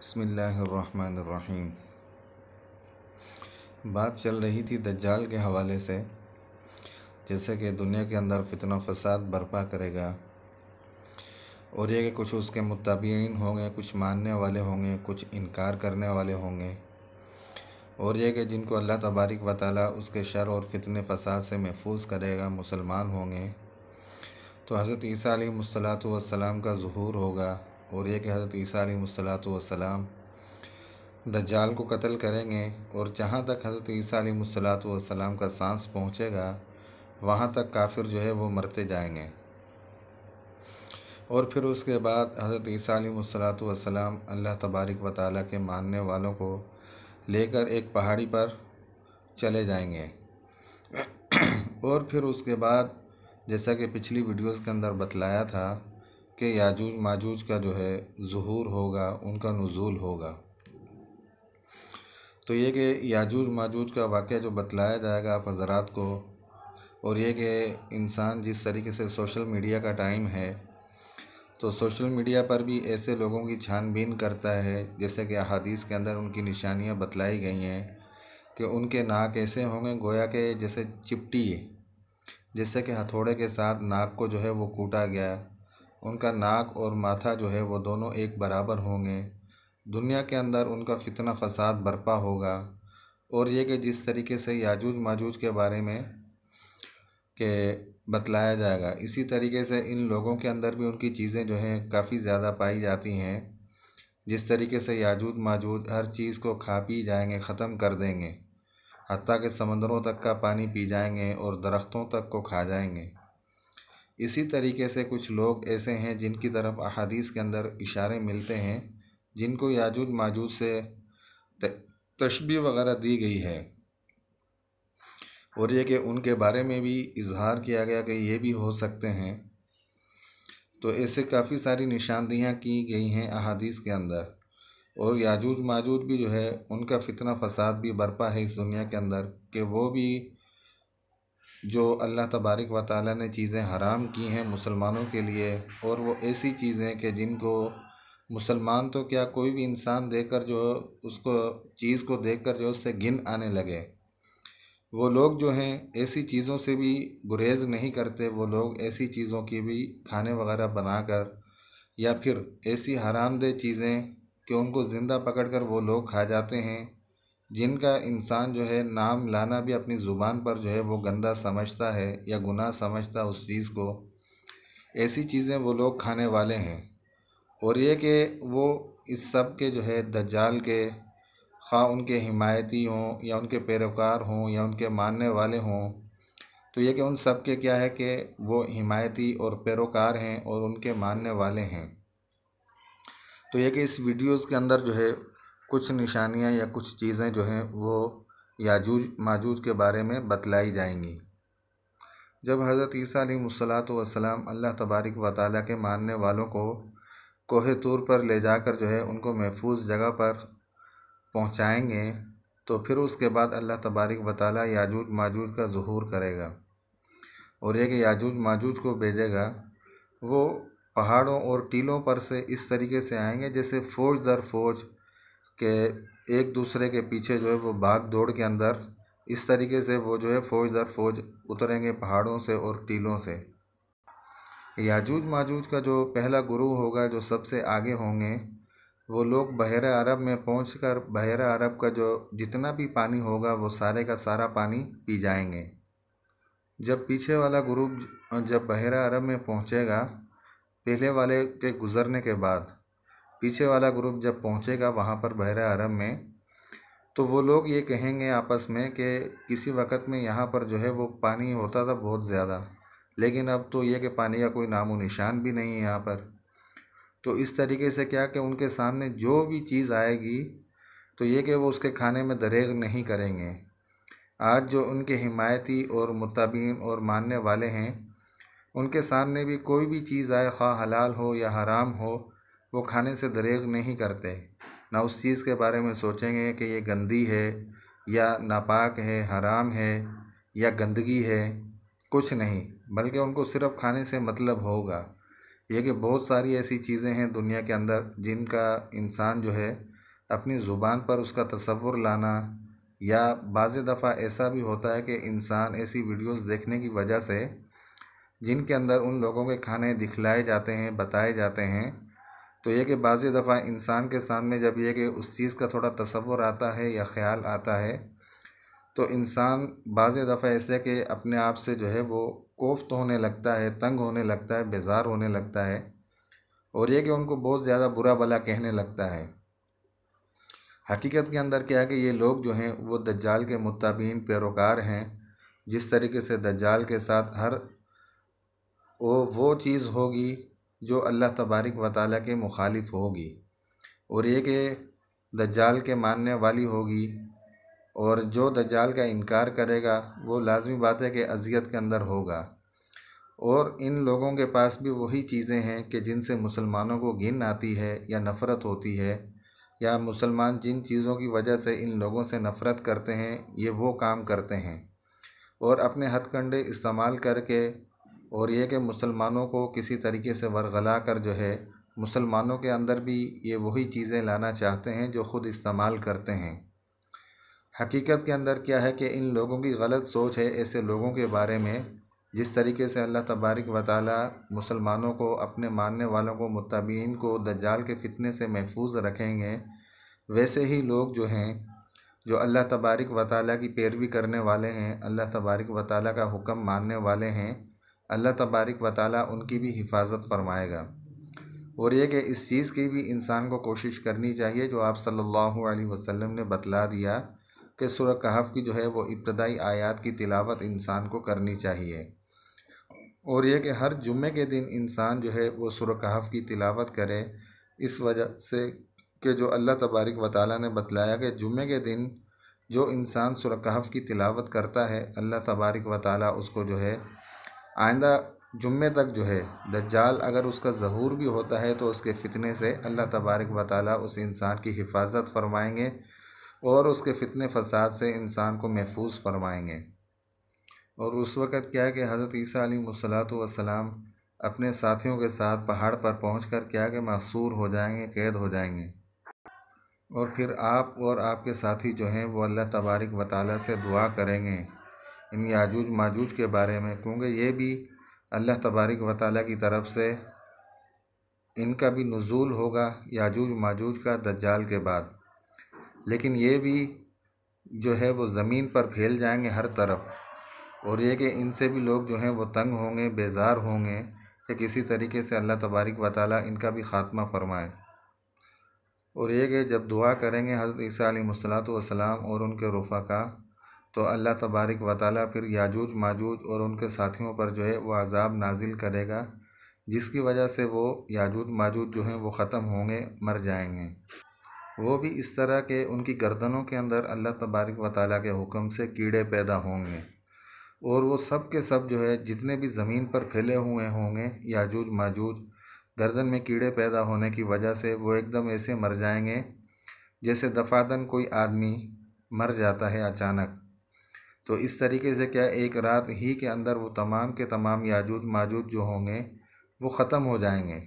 बिस्मिल्लाहिर्रहमानिर्रहीम। बात चल रही थी दज्जाल के हवाले से, जैसे कि दुनिया के अंदर फितना फसाद बर्पा करेगा और ये कि कुछ उसके मुत्तबीन होंगे, कुछ मानने वाले होंगे, कुछ इनकार करने वाले होंगे, और ये कि जिनको अल्लाह तबारिक व तआला उसके शर और फितने फसाद से महफूज करेगा मुसलमान होंगे। तो हज़रत ईसा अलैहिस्सलातु वस्सलाम का ज़ुहूर होगा और ये कि हज़रत ईसा अलैहिस्सलातु वस्सलाम दज्जाल को कत्ल करेंगे और जहाँ तक हज़रत ईसा अलैहिस्सलातु वस्सलाम का सांस पहुँचेगा वहाँ तक काफिर जो है वो मरते जाएंगे। और फिर उसके बाद हज़रत ईसा अलैहिस्सलातु वस्सलाम अल्लाह तबारिक व तआला के मानने वालों को लेकर एक पहाड़ी पर चले जाएंगे। और फिर उसके बाद जैसा कि पिछली वीडियोस के अंदर बतलाया था कि याजूज माजूज का जो है ज़ुहूर होगा, उनका नुज़ूल होगा। तो ये कि याजूज माजूज का वाक़या जो बतलाया जाएगा आप हज़रात को, और ये कि इंसान जिस तरीके से सोशल मीडिया का टाइम है, तो सोशल मीडिया पर भी ऐसे लोगों की छानबीन करता है जैसे कि अहादीस के अंदर उनकी निशानियां बतलाई गई हैं कि उनके नाक ऐसे होंगे गोया के जैसे चिपटी, जैसे कि हथौड़े के साथ नाक को जो है वो कूटा गया। उनका नाक और माथा जो है वो दोनों एक बराबर होंगे। दुनिया के अंदर उनका फितना फसाद बर्पा होगा। और ये कि जिस तरीके से याजूज माजूज के बारे में के बतलाया जाएगा, इसी तरीके से इन लोगों के अंदर भी उनकी चीज़ें जो हैं काफ़ी ज़्यादा पाई जाती हैं। जिस तरीके से याजूज माजूज हर चीज़ को खा पी जाएंगे, ख़त्म कर देंगे, हत्ता के समंदरों तक का पानी पी जाएंगे और दरख्तों तक को खा जाएंगे। इसी तरीके से कुछ लोग ऐसे हैं जिनकी तरफ अहादीस के अंदर इशारे मिलते हैं, जिनको याजूज माजूज से तशबीह वगैरह दी गई है, और ये कि उनके बारे में भी इजहार किया गया कि ये भी हो सकते हैं। तो ऐसे काफ़ी सारी निशानदियाँ की गई हैं अहादीस के अंदर। और याजूज माजूज भी जो है उनका फितना फसाद भी बर्पा है इस दुनिया के अंदर, कि वो भी जो अल्लाह तबारिक व तआला ने चीज़ें हराम की हैं मुसलमानों के लिए, और वो ऐसी चीज़ें कि जिनको मुसलमान तो क्या कोई भी इंसान देखकर जो उसको चीज़ को देखकर जो उससे घिन आने लगे, वो लोग जो हैं ऐसी चीज़ों से भी गुरेज़ नहीं करते। वो लोग ऐसी चीज़ों की भी खाने वगैरह बनाकर या फिर ऐसी हरामदेह चीज़ें कि उनको ज़िंदा पकड़कर वो लोग खा जाते हैं, जिनका इंसान जो है नाम लाना भी अपनी ज़ुबान पर जो है वो गंदा समझता है या गुनाह समझता है उस चीज़ को। ऐसी चीज़ें वो लोग खाने वाले हैं। और ये कि वो इस सब के जो है दज्जाल के ख़्वाह उनके हिमायती हों या उनके पैरोकार हों या उनके मानने वाले हों, तो ये कि उन सब के क्या है कि वो हिमायती और पैरोकार हैं और उनके मानने वाले हैं। तो ये कि इस वीडियोज़ के अंदर जो है कुछ निशानियाँ या कुछ चीज़ें जो हैं वो याजूज माजूज के बारे में बतलाई जाएंगी। जब हज़रत ईसा अलैहिस्सलातु वस्सलाम अल्लाह तबारिक व तआला के मानने वालों को कोहे तूर पर ले जाकर जो है उनको महफूज जगह पर पहुँचाएँगे, तो फिर उसके बाद अल्लाह तबारिक व तआला याजूज माजूज का ज़ुहूर करेगा। और ये कि याजूज माजूज को भेजेगा, वो पहाड़ों और टीलों पर से इस तरीके से आएंगे जैसे फ़ौज दर फ़ौज के एक दूसरे के पीछे जो है वो भाग दौड़ के अंदर इस तरीके से वो जो है फ़ौज दर फ़ौज उतरेंगे पहाड़ों से और टीलों से। याजूज माजूज का जो पहला गुरु होगा, जो सबसे आगे होंगे, वो लोग बहरे अरब में पहुंचकर बहरे अरब का जो जितना भी पानी होगा वो सारे का सारा पानी पी जाएंगे। जब पीछे वाला ग्रुप जब बहरे अरब में पहुंचेगा, पहले वाले के गुज़रने के बाद पीछे वाला ग्रुप जब पहुंचेगा वहां पर बहरे अरब में, तो वो लोग ये कहेंगे आपस में कि किसी वक़्त में यहाँ पर जो है वो पानी होता था बहुत ज़्यादा, लेकिन अब तो ये कि पानी का कोई नामो निशान भी नहीं है यहाँ पर। तो इस तरीके से क्या कि उनके सामने जो भी चीज़ आएगी तो ये कि वो उसके खाने में दरेग नहीं करेंगे। आज जो उनके हिमायती और मुत्तबीन और मानने वाले हैं, उनके सामने भी कोई भी चीज़ आए, ख़्वाह हलाल हो या हराम हो, वो खाने से दरेग नहीं करते। ना उस चीज़ के बारे में सोचेंगे कि ये गंदी है या नापाक है, हराम है या गंदगी है, कुछ नहीं, बल्कि उनको सिर्फ़ खाने से मतलब होगा। ये कि बहुत सारी ऐसी चीज़ें हैं दुनिया के अंदर जिनका इंसान जो है अपनी ज़ुबान पर उसका तसव्वुर लाना, या बाज़ दफ़ा ऐसा भी होता है कि इंसान ऐसी वीडियोस देखने की वजह से जिनके अंदर उन लोगों के खाने दिखलाए जाते हैं, बताए जाते हैं, तो ये कि बाज़ दफ़ा इंसान के सामने जब ये कि उस चीज़ का थोड़ा तसव्वुर आता है या ख़्याल आता है, तो इंसान बाज़ दफ़ा ऐसे कि अपने आप से जो है वो कोफ्त होने लगता है, तंग होने लगता है, बेज़ार होने लगता है, और ये कि उनको बहुत ज़्यादा बुरा भला कहने लगता है। हकीकत के अंदर क्या है कि ये लोग जो हैं वो दज्जाल के मुत्ताबीन पैरोकार हैं। जिस तरीके से दज्जाल के साथ हर वो चीज़ होगी जो अल्लाह तबारक व तआला के मुखालिफ होगी, और ये कि दज्जाल के मानने वाली होगी, और जो दज्जाल का इनकार करेगा वो लाज़मी बात है कि अज़ियत के अंदर होगा। और इन लोगों के पास भी वही चीज़ें हैं कि जिनसे मुसलमानों को घिन आती है या नफ़रत होती है, या मुसलमान जिन चीज़ों की वजह से इन लोगों से नफ़रत करते हैं ये वो काम करते हैं, और अपने हथकंडे इस्तेमाल करके, और ये कि मुसलमानों को किसी तरीके से वरगला कर जो है मुसलमानों के अंदर भी ये वही चीज़ें लाना चाहते हैं जो ख़ुद इस्तेमाल करते हैं। हकीकत के अंदर क्या है कि इन लोगों की गलत सोच है ऐसे लोगों के बारे में। जिस तरीके से अल्लाह तबारक व तआला मुसलमानों को, अपने मानने वालों को, मुत्तबीन को दज्जाल के फितने से महफूज रखेंगे, वैसे ही लोग जो हैं जो अल्लाह तबारक व तआला की पैरवी करने वाले हैं, अल्लाह तबारक व तआला का हुक्म मानने वाले हैं, अल्लाह तबारक व तआला उनकी भी हिफाजत फरमाएगा। और ये कि इस चीज़ की भी इंसान को कोशिश करनी चाहिए जो आप सल्लल्लाहु अलैहि वसल्लम ने बतला दिया कि सूरह कहफ की जो है वो इब्तदाई आयात की तिलावत इंसान को करनी चाहिए, और ये कि हर जुम्मे के दिन इंसान जो है वो सूरह कहफ की तिलावत करे, इस वजह से कि जो अल्लाह तबारक व तआला ने बतलाया कि जुम्मे के दिन जो इंसान सूरह कहफ की तिलावत करता है, अल्लाह तबारक व तआला उसको जो है आइंदा जुम्मे तक जो है दज्जाल अगर उसका ज़हूर भी होता है तो उसके फितने से अल्लाह तबारक व तआला उस इंसान की हिफाजत फरमाएंगे, और उसके फितने फसाद से इंसान को महफूज फरमाएंगे। और उस वक़्त क्या है कि हज़रत ईसा अलैहिस्सलातु वस्सलाम अपने साथियों के साथ पहाड़ पर पहुंचकर क्या है कि महसूर हो जाएंगे, कैद हो जाएंगे, और फिर आप और आपके साथी जो हैं वो अल्लाह तबारक व तआला से दुआ करेंगे इन याजूज माजूज के बारे में, क्योंकि ये भी अल्लाह तबारक व तआला की तरफ से इनका भी नुज़ूल होगा याजूज माजूज का दज्जाल के बाद। लेकिन ये भी जो है वो ज़मीन पर फैल जाएंगे हर तरफ, और ये कि इनसे भी लोग जो हैं वो तंग होंगे, बेज़ार होंगे कि किसी तरीके से अल्लाह तबारक व तआला इनका भी ख़ात्मा फ़रमाए। और ये कि जब दुआ करेंगे हज़रत ईसा अलैहिस्सलातु वस्सलाम और उनके रफ़क़ा, तो अल्लाह तबारक व तआला फिर याजूज माजूज और उनके साथियों पर जो है वो अज़ाब नाजिल करेगा, जिसकी वजह से वो याजूज माजूज जो हैं वो ख़त्म होंगे, मर जाएंगे। वो भी इस तरह के उनकी गर्दनों के अंदर अल्लाह तबारक व तआला के हुक्म से कीड़े पैदा होंगे, और वो सब के सब जो है जितने भी ज़मीन पर फैले हुए होंगे याजूज माजूज, गर्दन में कीड़े पैदा होने की वजह से वो एकदम ऐसे मर जाएंगे जैसे दफातन कोई आदमी मर जाता है अचानक। तो इस तरीके से क्या एक रात ही के अंदर वो तमाम के तमाम याजूज माजूज जो होंगे वो ख़त्म हो जाएंगे।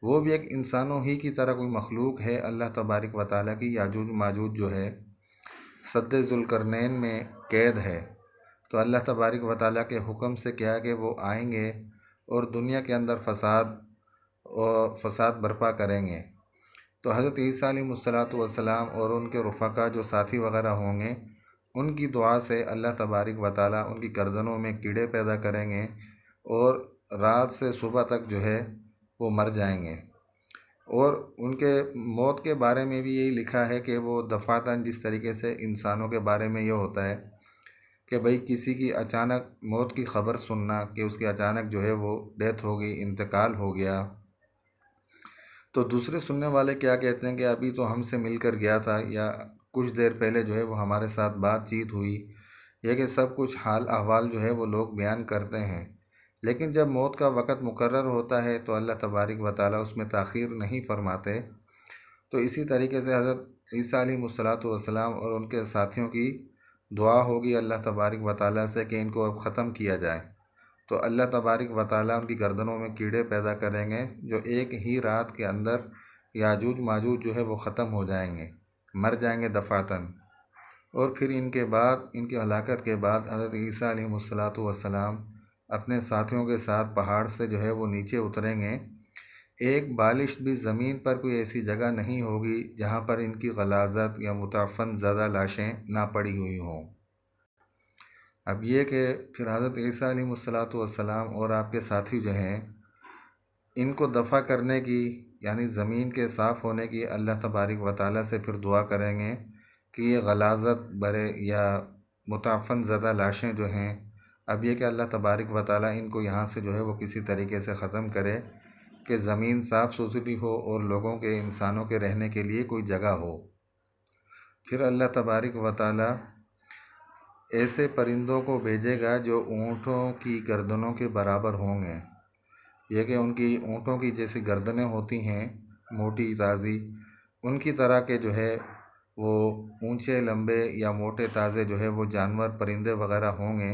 वो भी एक इंसानों ही की तरह कोई मखलूक है अल्लाह तबारक व तआला की। याजूज माजूज जो है सद्दे ज़ुल्करनैन में कैद है, तो अल्लाह तबारक व तआला के हुक्म से क्या है कि वो आएंगे और दुनिया के अंदर फ़साद बर्पा करेंगे। तो हज़रत ईसा अलैहिस्सलातु वस्सलाम और उनके रफ़क़ा जो साथी वग़ैरह होंगे, उनकी दुआ से अल्लाह तबारक व तआला उनकी गर्दनों में कीड़े पैदा करेंगे, और रात से सुबह तक जो है वो मर जाएंगे। और उनके मौत के बारे में भी यही लिखा है कि वो दफ़ातन जिस तरीके से इंसानों के बारे में ये होता है कि भाई किसी की अचानक मौत की ख़बर सुनना कि उसकी अचानक जो है वो डेथ हो गई, इंतकाल हो गया, तो दूसरे सुनने वाले क्या कहते हैं कि अभी तो हमसे मिलकर गया था, या कुछ देर पहले जो है वो हमारे साथ बातचीत हुई, यह कि सब कुछ हाल अहवाल जो है वो लोग बयान करते हैं। लेकिन जब मौत का वक़्त मुकर्रर होता है तो अल्लाह तबारक व तआला उसमें ताख़ीर नहीं फरमाते। तो इसी तरीके से हज़रत ईसा अलैहिस्सलातु वस्सलाम और उनके साथियों की दुआ होगी अल्लाह तबारक व तआला से कि इनको अब ख़त्म किया जाए। तो अल्लाह तबारक व तआला उनकी गर्दनों में कीड़े पैदा करेंगे जो एक ही रात के अंदर याजूज माजूज जो है वो ख़त्म हो जाएंगे। मर जाएंगे दफ़ातन। और फिर इनके बाद, इनकी हलाकत के बाद हज़रत ईसा अलैहिस्सलातु वस्सलाम अपने साथियों के साथ पहाड़ से जो है वो नीचे उतरेंगे। एक बालिश भी ज़मीन पर कोई ऐसी जगह नहीं होगी जहाँ पर इनकी गलाज़त या मुताफ़न ज़्यादा लाशें ना पड़ी हुई हों। अब ये कि फिर हज़रत ईसा अलैहिस्सलातु वस्सलाम और आपके साथी जो हैं, इनको दफ़ा करने की, यानी ज़मीन के साफ़ होने की अल्लाह तबारक व तआला से फिर दुआ करेंगे कि ये गलाज़त बरे या मुताफ़न ज़्यादा लाशें जो हैं, अब ये कि अल्लाह तबारक व तआला इनको यहाँ से जो है वो किसी तरीके से ख़त्म करे कि ज़मीन साफ़ सुथरी हो और लोगों के, इंसानों के रहने के लिए कोई जगह हो। फिर अल्लाह तबारक व तआला ऐसे परिंदों को भेजेगा जो ऊँटों की गर्दनों के बराबर होंगे। ये कि उनकी ऊँटों की जैसी गर्दनें होती हैं मोटी ताज़ी, उनकी तरह के जो है वो ऊंचे लंबे या मोटे ताज़े जो है वो जानवर परिंदे वग़ैरह होंगे,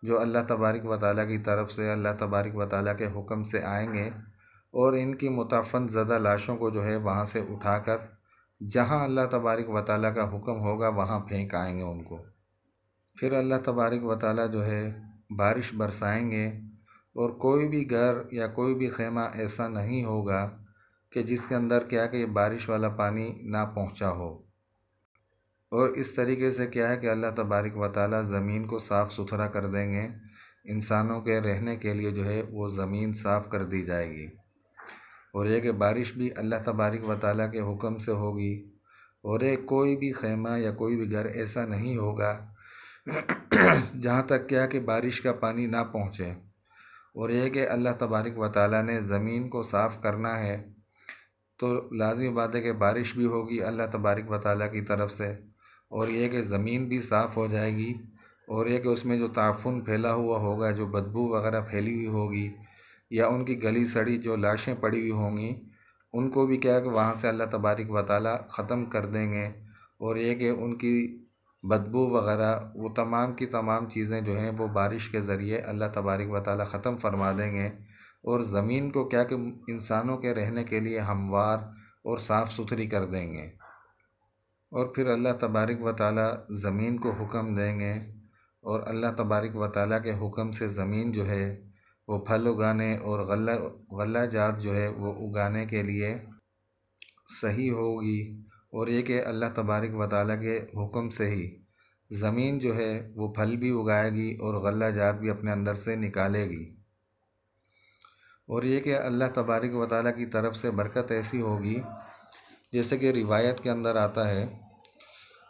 जो अल्लाह तबारक व तआला की तरफ से, अल्लाह तबारक व तआला के हुक्म से आएंगे और इनकी मुताफ़न ज़दा लाशों को जो है वहाँ से उठाकर जहाँ अल्लाह तबारक व तआला का हुक्म होगा वहाँ फेंक आएंगे उनको। फिर अल्लाह तबारक व तआला जो है बारिश बरसाएंगे और कोई भी घर या कोई भी ख़ैमा ऐसा नहीं होगा कि जिसके अंदर क्या कि बारिश वाला पानी ना पहुंचा हो। और इस तरीके से क्या है कि अल्लाह तबारक व तआला ज़मीन को साफ़ सुथरा कर देंगे, इंसानों के रहने के लिए जो है वो ज़मीन साफ़ कर दी जाएगी। और ये कि बारिश भी अल्लाह तबारक व तआला के हुक्म से होगी और एक कोई भी ख़ैमा या कोई भी घर ऐसा नहीं होगा जहाँ तक क्या कि बारिश का पानी ना पहुँचे। और यह कि अल्लाह तबारक व तआला ने ज़मीन को साफ़ करना है तो लाज़मी बात है कि बारिश भी होगी अल्लाह तबारक व तआला की तरफ से, और यह कि ज़मीन भी साफ़ हो जाएगी और यह कि उसमें जो ताफ़ुन फैला हुआ होगा, जो बदबू वग़ैरह फैली हुई होगी या उनकी गली सड़ी जो लाशें पड़ी हुई होंगी, उनको भी क्या है कि वहाँ से अल्लाह तबारक व तआला ख़त्म कर देंगे। और यह कि उनकी बदबू वग़ैरह वो तमाम की तमाम चीज़ें जो हैं वो बारिश के ज़रिए अल्लाह तबारक व तआला ख़त्म फरमा देंगे और ज़मीन को क्या कि इंसानों के रहने के लिए हमवार और साफ़ सुथरी कर देंगे। और फिर अल्लाह तबारक व तआला ज़मीन को हुक्म देंगे और अल्लाह तबारक व तआला के हुक्म से ज़मीन जो है वो फल उगाने और गल्ला जात जो है वो उगाने के लिए सही होगी। और ये कि अल्लाह तबारक व तआला के हुक्म से ही ज़मीन जो है वो फल भी उगाएगी और गल्ला जात भी अपने अंदर से निकालेगी। और ये कि अल्लाह तबारक व तआला की तरफ से बरकत ऐसी होगी, जैसे कि रिवायत के अंदर आता है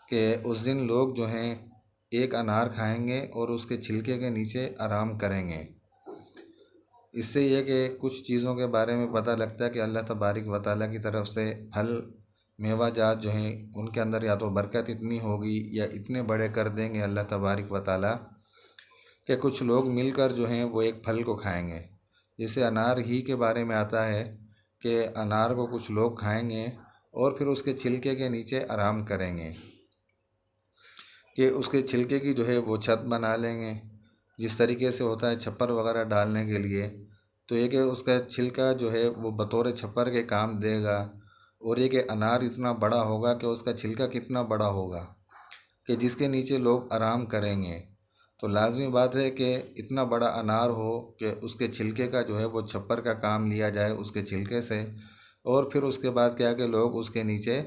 कि उस दिन लोग जो हैं एक अनार खाएंगे और उसके छिलके के नीचे आराम करेंगे। इससे यह कि कुछ चीज़ों के बारे में पता लगता है कि अल्लाह तबारक व तआला की तरफ से फल मेवा जात जो हैं उनके अंदर या तो बरकत इतनी होगी या इतने बड़े कर देंगे अल्लाह तबारक व तआला कि कुछ लोग मिलकर जो हैं वो एक फल को खाएंगे। जैसे अनार ही के बारे में आता है कि अनार को कुछ लोग खाएंगे और फिर उसके छिलके के नीचे आराम करेंगे, कि उसके छिलके की जो है वो छत बना लेंगे, जिस तरीके से होता है छप्पर वगैरह डालने के लिए। तो ये कि उसका छिलका जो है वो बतौर छप्पर के काम देगा। और ये कि अनार इतना बड़ा होगा कि उसका छिलका कितना बड़ा होगा कि जिसके नीचे लोग आराम करेंगे। तो लाज़मी बात है कि इतना बड़ा अनार हो कि उसके छिलके का जो है वो छप्पर का काम लिया जाए उसके छिलके से, और फिर उसके बाद क्या कि लोग उसके नीचे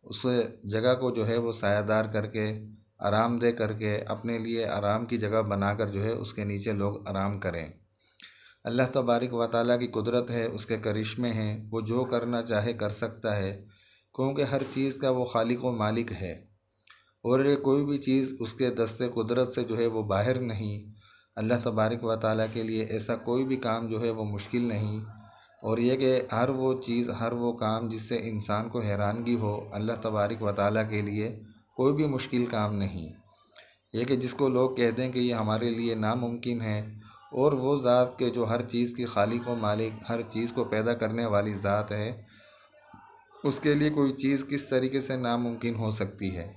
उस जगह को जो है वो सायादार करके, आरामदेह करके, अपने लिए आराम की जगह बनाकर जो है उसके नीचे लोग आराम करें। अल्लाह तबारक व तआला की कुदरत है, उसके करिश्मे हैं, वो जो करना चाहे कर सकता है, क्योंकि हर चीज़ का वो खालिक व मालिक है और ये कोई भी चीज़ उसके दस्ते कुदरत से जो है वो बाहर नहीं। अल्लाह तबारक व तआला के लिए ऐसा कोई भी काम जो है वो मुश्किल नहीं। और ये कि हर वो चीज़, हर वो काम जिससे इंसान को हैरानगी हो, अल्लाह तबारक व तआला के लिए कोई भी मुश्किल काम नहीं। ये कि जिसको लोग कहते हैं कि ये हमारे लिए नामुमकिन है, और वो ज़ात के जो हर चीज़ की खालिक व मालिक, हर चीज़ को पैदा करने वाली ज़ात है, उसके लिए कोई चीज़ किस तरीके से नामुमकिन हो सकती है।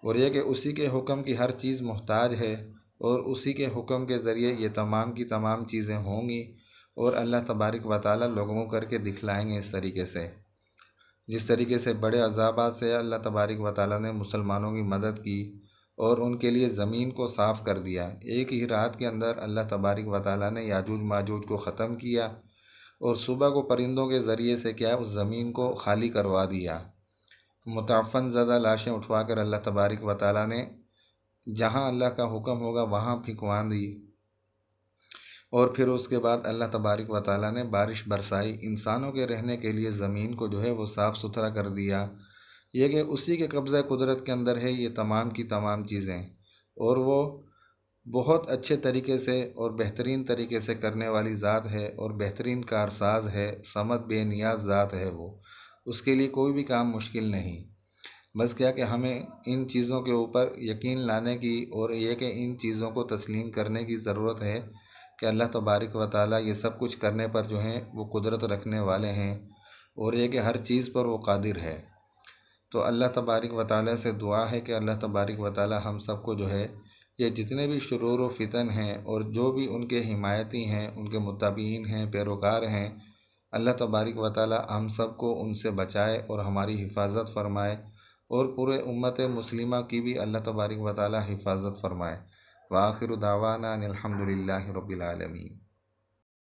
और यह कि उसी के हुक्म की हर चीज़ मोहताज है और उसी के हुक्म के ज़रिए ये तमाम की तमाम चीज़ें होंगी और अल्लाह तबारक व तआला लोगों को करके दिखलाएंगे इस तरीके से। जिस तरीके से बड़े अज़ाबात से अल्लाह तबारक व तआला ने मुसलमानों की मदद की और उनके लिए ज़मीन को साफ़ कर दिया। एक ही रात के अंदर अल्लाह तबारक व तआला ने याजूज माजूज को ख़त्म किया और सुबह को परिंदों के ज़रिए से क्या उस ज़मीन को खाली करवा दिया। मुतअफ़्फ़न ज़दा लाशें उठवा कर अल्लाह तबारक व तआला ने जहाँ अल्लाह का हुक्म होगा वहाँ फिंकवा दी और फिर उसके बाद अल्लाह तबारक व तआला ने बारिश बरसाई, इंसानों के रहने के लिए ज़मीन को जो है वो साफ़ सुथरा कर दिया। ये कि उसी के कब्ज़ा कुदरत के अंदर है ये तमाम की तमाम चीज़ें, और वो बहुत अच्छे तरीके से और बेहतरीन तरीके से करने वाली ज़ात है और बेहतरीन कारसाज है, समद बेनियाज ज़ात है वो, उसके लिए कोई भी काम मुश्किल नहीं। बस क्या कि हमें इन चीज़ों के ऊपर यकीन लाने की और ये कि इन चीज़ों को तस्लीम करने की ज़रूरत है कि अल्लाह तबारक व तआला ये सब कुछ करने पर जो हैं वो कुदरत रखने वाले हैं और ये कि हर चीज़ पर वो कादिर है। तो अल्लाह तबारक व तआला से दुआ है कि अल्लाह तबारक व तआला हम सब को जो है ये जितने भी शुरूर व फितन हैं और जो भी उनके हिमायती हैं, उनके मुत्तबईन हैं, पैरोकार हैं, अल्लाह तबारक व तआला हम सब को उनसे बचाए और हमारी हिफाजत फ़रमाए और पूरे उम्मत मुस्लिमा की भी अल्लाह तबारक व तआला हिफाजत फ़रमाए। व आखिरु दावाना अनिल हम्दुलिल्लाहि रब्बिल आलमीन।